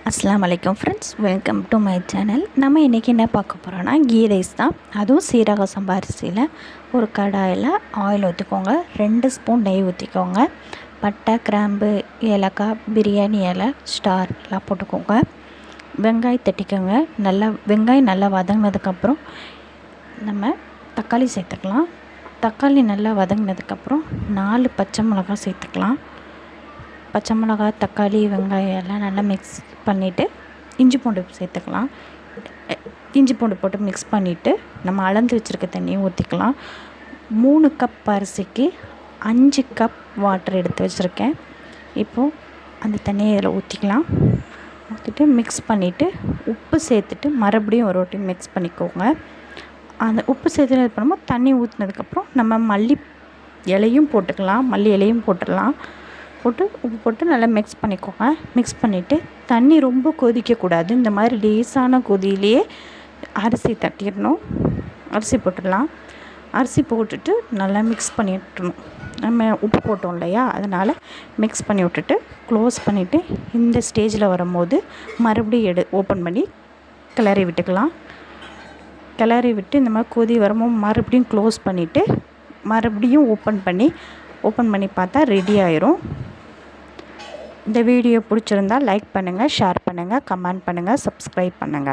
அஸ்ஸலாமு அலைக்கும் friends, welcome to my channel. நம்ம இன்றைக்கி என்ன பார்க்க போகிறோன்னா கீ ரைஸ் தான். அதுவும் சீரக சம்பா அரிசியில். ஒரு கடாயில் ஆயில் ஊற்றிக்கோங்க, 2 ஸ்பூன் நெய் ஊற்றிக்கோங்க, பட்டை, கிராம்பு, ஏலக்காய், பிரியாணி இலை, ஸ்டார் எல்லாம் போட்டுக்கோங்க. வெங்காயம் தட்டிக்கோங்க. வெங்காயம் நல்லா வதங்கினதுக்கப்புறம் நம்ம தக்காளி சேர்த்துக்கலாம். தக்காளி நல்லா வதங்கினதுக்கப்புறம் 4 பச்சை மிளகாய் சேர்த்துக்கலாம். பச்சை மிளகாய், தக்காளி, வெங்காயம் எல்லாம் நல்லா மிக்ஸ் பண்ணிவிட்டு இஞ்சி பூண்டு சேர்த்துக்கலாம். இஞ்சி பூண்டு போட்டு மிக்ஸ் பண்ணிவிட்டு நம்ம அளந்து வச்சுருக்க தண்ணியை ஊற்றிக்கலாம். 3 கப் அரிசிக்கு 5 கப் வாட்டர் எடுத்து வச்சுருக்கேன். இப்போது அந்த தண்ணியை இதில் ஊற்றிக்கலாம். ஊற்றிட்டு மிக்ஸ் பண்ணிவிட்டு உப்பு சேர்த்துட்டு மறுபடியும் ஒரு வாட்டி மிக்ஸ் பண்ணிக்கோங்க. அந்த உப்பு சேர்த்து இது பண்ணும்போது தண்ணி ஊற்றினதுக்கப்புறம் நம்ம மல்லி இலையும் போட்டுக்கலாம். மல்லி இலையும் போட்டுடலாம். உப்பு போட்டு நல்லா மிக்ஸ் பண்ணிக்கோங்க. மிக்ஸ் பண்ணிவிட்டு தண்ணி ரொம்ப கொதிக்கக்கூடாது. இந்த மாதிரி லேசான கொதியிலேயே அரிசி தட்டிடணும். அரிசி போட்டுடலாம். அரிசி போட்டுட்டு நல்லா மிக்ஸ் பண்ணி விட்டுணும். நம்ம உப்பு போட்டோம் இல்லையா, அதனால் மிக்ஸ் பண்ணி விட்டுட்டு க்ளோஸ் பண்ணிவிட்டு இந்த ஸ்டேஜில் வரும்போது மறுபடியும் ஓப்பன் பண்ணி கிளறி விட்டுக்கலாம். கிளறி விட்டு இந்த மாதிரி கொதி வரும்போது மறுபடியும் க்ளோஸ் பண்ணிவிட்டு மறுபடியும் ஓப்பன் பண்ணி பார்த்தா ரெடி ஆயிரும். இந்த வீடியோ பிடிச்சிருந்தால் லைக் பண்ணுங்கள், ஷேர் பண்ணுங்கள், கமெண்ட் பண்ணுங்கள், சப்ஸ்கிரைப் பண்ணுங்கள்.